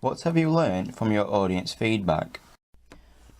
What have you learned from your audience feedback?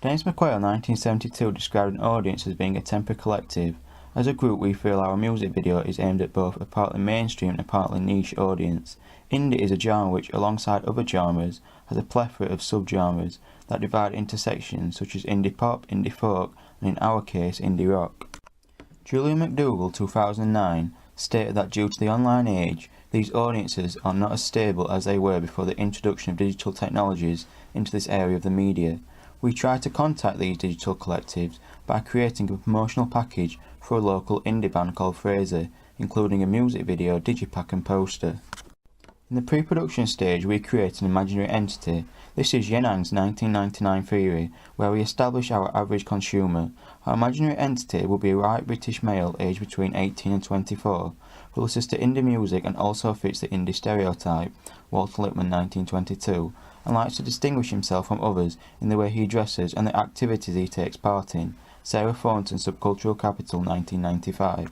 Dennis McQuail 1972 described an audience as being a temporary collective. As a group, we feel our music video is aimed at both a partly mainstream and a partly niche audience. Indie is a genre which, alongside other genres, has a plethora of subgenres that divide into sections such as indie pop, indie folk, and in our case, indie rock. Julian McDougall 2009 stated that due to the online age, these audiences are not as stable as they were before the introduction of digital technologies into this area of the media. We try to contact these digital collectives by creating a promotional package for a local indie band called Fraser, including a music video, digipack and poster. In the pre-production stage, we create an imaginary entity. This is Yenang's 1999 theory, where we establish our average consumer. Our imaginary entity will be a white British male aged between 18 and 24, who listens to indie music and also fits the indie stereotype, Walter Lippmann 1922, and likes to distinguish himself from others in the way he dresses and the activities he takes part in, Sarah Thornton Subcultural Capital 1995.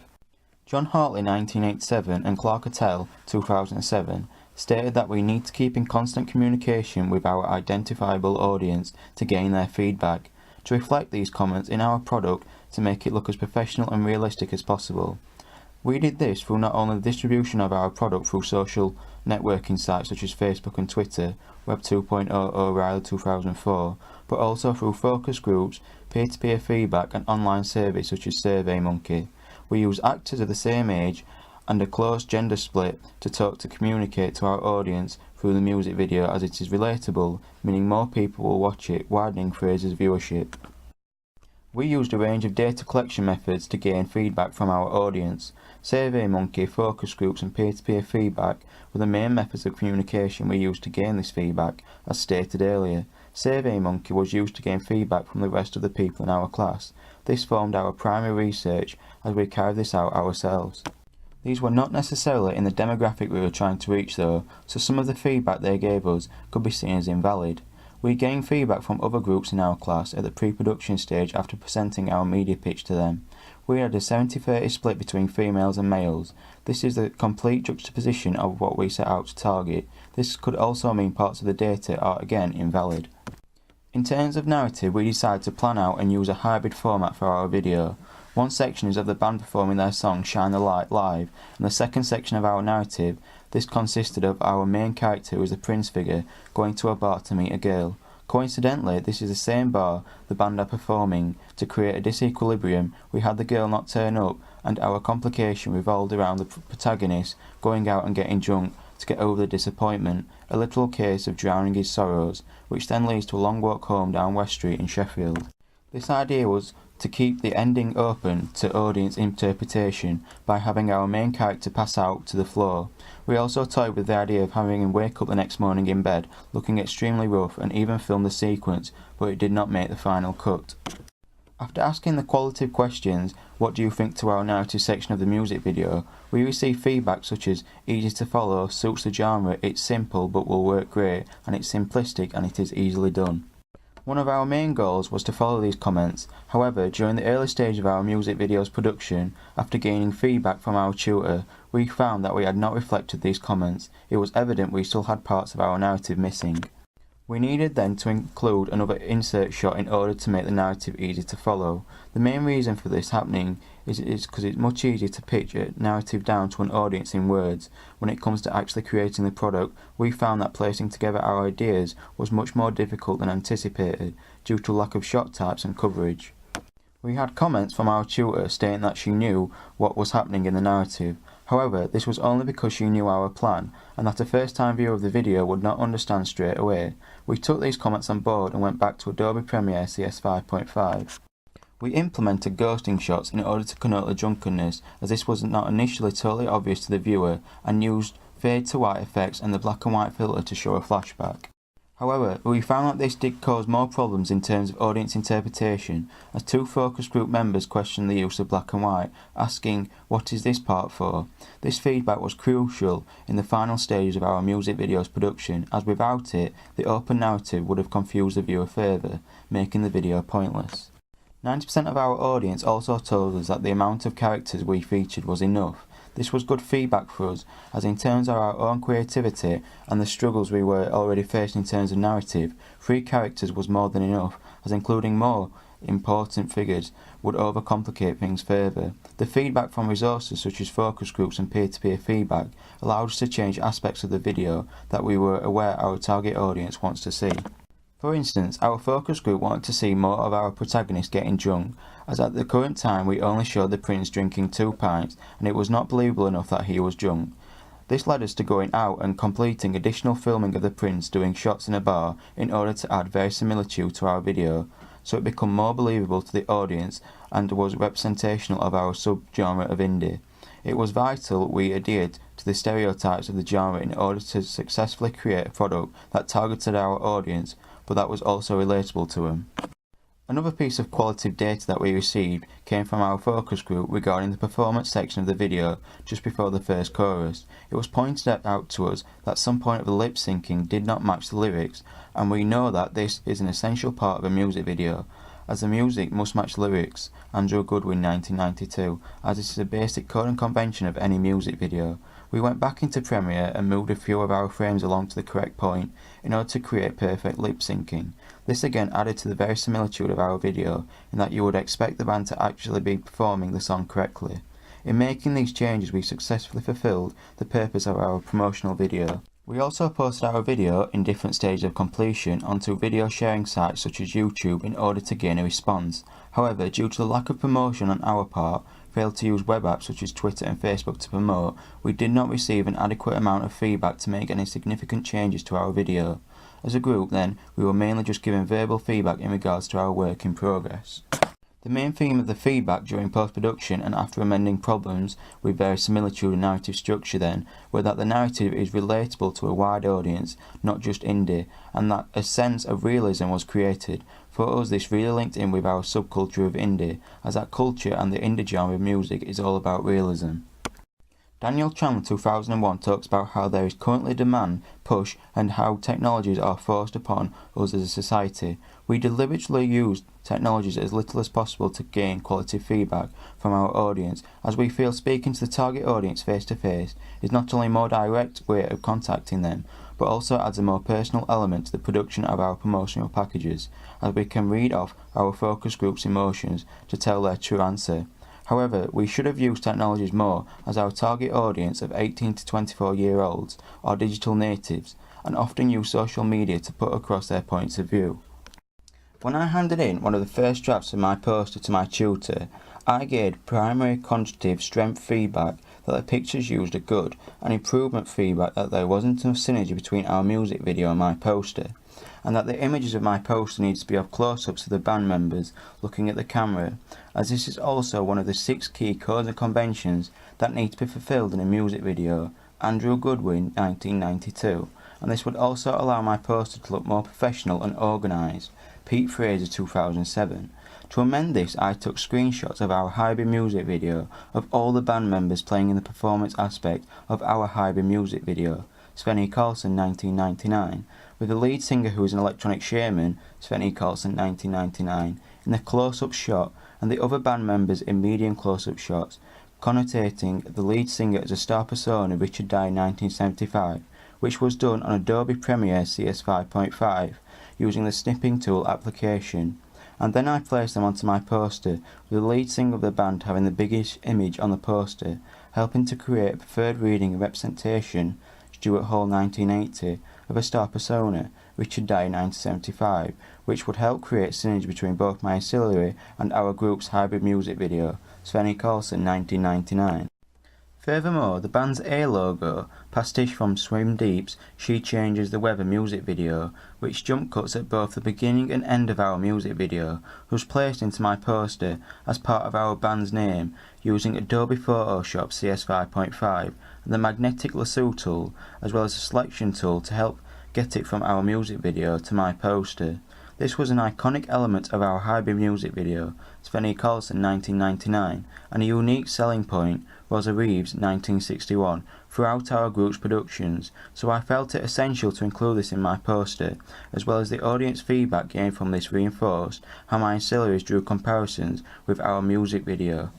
John Hartley 1987 and Clark Attell 2007 stated that we need to keep in constant communication with our identifiable audience to gain their feedback, to reflect these comments in our product to make it look as professional and realistic as possible. We did this through not only the distribution of our product through social networking sites such as Facebook and Twitter, Web 2.0 O'Reilly 2004, but also through focus groups, peer-to-peer feedback and online surveys such as SurveyMonkey. We use actors of the same age and a close gender split to communicate to our audience through the music video, as it is relatable, meaning more people will watch it, widening Fraser's viewership. We used a range of data collection methods to gain feedback from our audience. SurveyMonkey, focus groups and peer-to-peer feedback were the main methods of communication we used to gain this feedback, as stated earlier. SurveyMonkey was used to gain feedback from the rest of the people in our class. This formed our primary research as we carried this out ourselves. These were not necessarily in the demographic we were trying to reach though, so some of the feedback they gave us could be seen as invalid. We gained feedback from other groups in our class at the pre-production stage after presenting our media pitch to them. We had a 70-30 split between females and males. This is the complete juxtaposition of what we set out to target. This could also mean parts of the data are again invalid. In terms of narrative, we decided to plan out and use a hybrid format for our video. One section is of the band performing their song Shine the Light live, and the second section of our narrative, this consisted of our main character, who is a Prince figure, going to a bar to meet a girl. Coincidentally, this is the same bar the band are performing. To create a disequilibrium, we had the girl not turn up, and our complication revolved around the protagonist going out and getting drunk to get over the disappointment, a literal case of drowning his sorrows, which then leads to a long walk home down West Street in Sheffield. This idea was to keep the ending open to audience interpretation by having our main character pass out to the floor. We also toyed with the idea of having him wake up the next morning in bed looking extremely rough and even filmed the sequence, but it did not make the final cut. After asking the qualitative questions, what do you think, to our narrative section of the music video, we received feedback such as easy to follow, suits the genre, it's simple but will work great, and it's simplistic and it is easily done. One of our main goals was to follow these comments. However, during the early stage of our music video's production, after gaining feedback from our tutor, we found that we had not reflected these comments. It was evident we still had parts of our narrative missing. We needed then to include another insert shot in order to make the narrative easy to follow. The main reason for this happening is because it's much easier to pitch a narrative down to an audience in words. When it comes to actually creating the product, we found that placing together our ideas was much more difficult than anticipated due to lack of shot types and coverage. We had comments from our tutor stating that she knew what was happening in the narrative. However, this was only because she knew our plan, and that a first-time viewer of the video would not understand straight away. We took these comments on board and went back to Adobe Premiere CS 5.5. We implemented ghosting shots in order to connote the drunkenness, as this was not initially totally obvious to the viewer, and used fade to white effects and the black and white filter to show a flashback. However, we found that this did cause more problems in terms of audience interpretation, as two focus group members questioned the use of black and white, asking, "What is this part for?" This feedback was crucial in the final stages of our music video's production, as without it, the open narrative would have confused the viewer further, making the video pointless. 90% of our audience also told us that the amount of characters we featured was enough. This was good feedback for us, as in terms of our own creativity and the struggles we were already facing in terms of narrative, 3 characters was more than enough, as including more important figures would overcomplicate things further. The feedback from resources such as focus groups and peer-to-peer feedback allowed us to change aspects of the video that we were aware our target audience wants to see. For instance, our focus group wanted to see more of our protagonist getting drunk, as at the current time we only showed the prince drinking 2 pints and it was not believable enough that he was drunk. This led us to going out and completing additional filming of the prince doing shots in a bar in order to add verisimilitude to our video, so it became more believable to the audience and was representational of our subgenre of indie. It was vital we adhered to the stereotypes of the genre in order to successfully create a product that targeted our audience, but that was also relatable to them. Another piece of qualitative data that we received came from our focus group regarding the performance section of the video just before the first chorus. It was pointed out to us that some point of the lip syncing did not match the lyrics, and we know that this is an essential part of a music video, as the music must match the lyrics. Andrew Goodwin, 1992, as this is a basic code and convention of any music video. We went back into Premiere and moved a few of our frames along to the correct point in order to create perfect lip syncing. This again added to the verisimilitude of our video, in that you would expect the band to actually be performing the song correctly. In making these changes, we successfully fulfilled the purpose of our promotional video. We also posted our video in different stages of completion onto video sharing sites such as YouTube in order to gain a response. However, due to the lack of promotion on our part, failed to use web apps such as Twitter and Facebook to promote, we did not receive an adequate amount of feedback to make any significant changes to our video. As a group then, we were mainly just given verbal feedback in regards to our work in progress. The main theme of the feedback during post-production and after amending problems with verisimilitude and narrative structure then were that the narrative is relatable to a wide audience, not just indie, and that a sense of realism was created. For us, this really linked in with our subculture of indie, as that culture and the indie genre of music is all about realism. Daniel Chandler 2001 talks about how there is currently demand, push, and how technologies are forced upon us as a society. We deliberately use technologies as little as possible to gain quality feedback from our audience, as we feel speaking to the target audience face to face is not only a more direct way of contacting them, but also adds a more personal element to the production of our promotional packages, as we can read off our focus group's emotions to tell their true answer. However, we should have used technologies more, as our target audience of 18 to 24-year-olds are digital natives and often use social media to put across their points of view. When I handed in one of the first drafts of my poster to my tutor, I gave primary constructive strength feedback that the pictures used are good, and improvement feedback that there wasn't enough synergy between our music video and my poster, and that the images of my poster needs to be of close-ups of the band members looking at the camera, as this is also one of the 6 key codes and conventions that need to be fulfilled in a music video. Andrew Goodwin, 1992, and this would also allow my poster to look more professional and organised. Pete Fraser, 2007. To amend this, I took screenshots of our hybrid music video of all the band members playing in the performance aspect of our hybrid music video. Sven E. Carlson, 1999, with the lead singer who is an electronic shaman, Sven E. Carlson, 1999, in the close-up shot, and the other band members in medium close-up shots, connotating the lead singer as a star persona, Richard Dye, 1975, which was done on Adobe Premiere CS 5.5, using the snipping tool application. And then I placed them onto my poster, with the lead singer of the band having the biggest image on the poster, helping to create a preferred reading and representation, Stuart Hall, 1980, of a star persona, Richard Dye, 1975, which would help create synergy between both my ancillary and our group's hybrid music video, Sven E. Carlson, 1999. Furthermore, the band's A logo, pastiche from Swim Deep's She Changes the Weather music video, which jump cuts at both the beginning and end of our music video, was placed into my poster as part of our band's name using Adobe Photoshop CS 5.5 and the magnetic lasso tool, as well as a selection tool to help get it from our music video to my poster. This was an iconic element of our hybrid music video, Sven E. Carlson, 1999, and a unique selling point, Rosa Reeves, 1961, throughout our group's productions, so I felt it essential to include this in my poster, as well as the audience feedback gained from this reinforced how my ancillaries drew comparisons with our music video.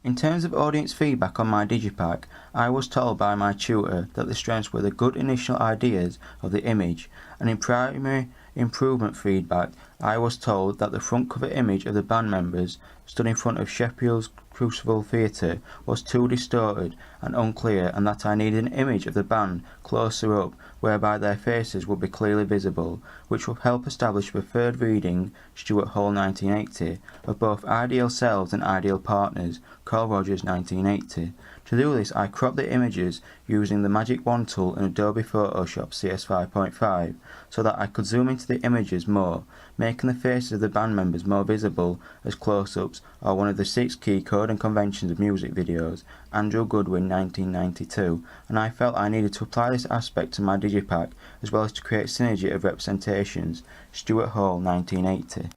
In terms of audience feedback on my digipack, I was told by my tutor that the strengths were the good initial ideas of the image, and in primary improvement feedback I was told that the front cover image of the band members stood in front of Sheffield's Crucible Theatre was too distorted and unclear, and that I needed an image of the band closer up whereby their faces would be clearly visible, which would help establish the third reading, Stuart Hall 1980, of both Ideal Selves and Ideal Partners, Carl Rogers 1980. To do this, I cropped the images using the Magic Wand tool in Adobe Photoshop CS5.5 so that I could zoom into the images more, making the faces of the band members more visible as close-ups are one of the 6 key code and conventions of music videos, Andrew Goodwin 1992, and I felt I needed to apply this aspect to my digipack as well as to create synergy of representations, Stuart Hall 1980.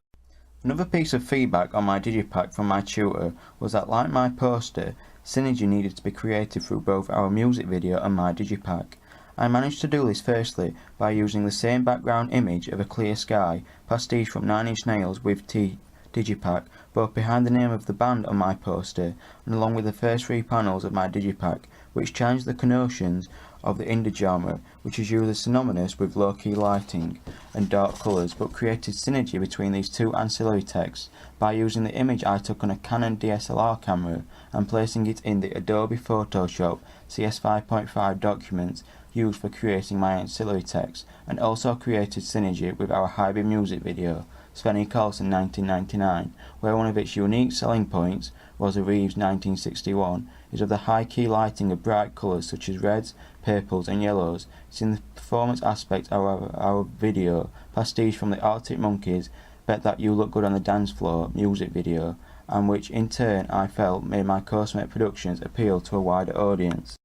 Another piece of feedback on my digipack from my tutor was that, like my poster, synergy needed to be created through both our music video and my digipack. I managed to do this firstly by using the same background image of a clear sky, pastiche from Nine Inch Nails with digipack, both behind the name of the band on my poster and along with the first 3 panels of my digipack, which changed the connotations of the indie genre, which is usually synonymous with low-key lighting and dark colours, but created synergy between these two ancillary texts by using the image I took on a Canon DSLR camera and placing it in the Adobe Photoshop CS5.5 documents used for creating my ancillary text, and also created synergy with our Hybrid music video, Svenny Carlson 1999, where one of its unique selling points, Rosa Reeves 1961, is of the high-key lighting of bright colours such as reds, purples and yellows. It's in the performance aspect of our video, pastiche from the Arctic Monkeys, Bet That You Look Good on the Dance Floor music video, and which in turn I felt made my Cosmate Productions appeal to a wider audience.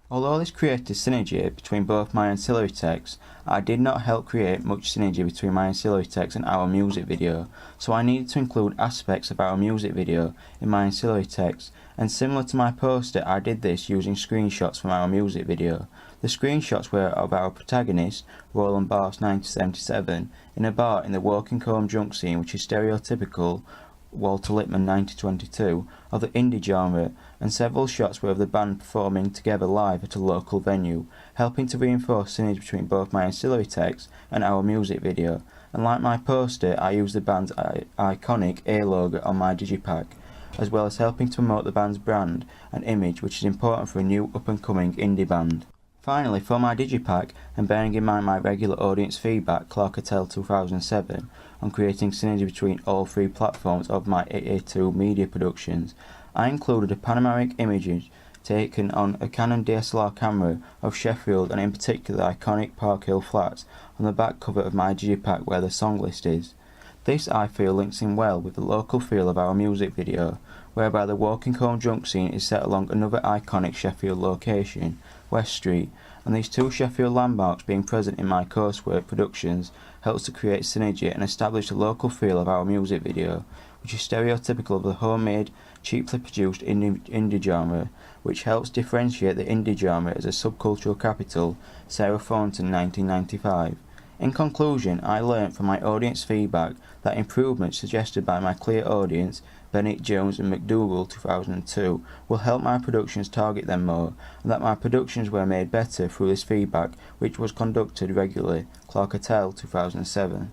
Although this created synergy between both my ancillary texts, I did not help create much synergy between my ancillary text and our music video, so I needed to include aspects of our music video in my ancillary text, and similar to my poster I did this using screenshots from our music video. The screenshots were of our protagonist, Roland Barthes 1977, in a bar in the Walking Combe Drunk scene, which is stereotypical Walter Lippmann 1922 of the indie genre, and several shots were of the band performing together live at a local venue, helping to reinforce synergy between both my ancillary text and our music video. And like my poster, I used the band's iconic A logo on my digipack, as well as helping to promote the band's brand and image, which is important for a new up-and-coming indie band. Finally, for my digipack, and bearing in mind my regular audience feedback, Clark Attell 2007, on creating synergy between all 3 platforms of my AA2 media productions, I included a panoramic image taken on a Canon DSLR camera of Sheffield, and in particular the iconic Park Hill Flats, on the back cover of my digipack where the song list is. This, I feel, links in well with the local feel of our music video, whereby the Walking Combe Drunk scene is set along another iconic Sheffield location, West Street, and these 2 Sheffield landmarks being present in my coursework productions helps to create synergy and establish the local feel of our music video, which is stereotypical of the homemade, cheaply produced indie genre, which helps differentiate the indie genre as a subcultural capital, Sarah Thornton 1995. In conclusion, I learnt from my audience feedback that improvements suggested by my clear audience, Bennett, Jones and McDougall 2002, will help my productions target them more, and that my productions were made better through this feedback, which was conducted regularly, Clark Attell 2007.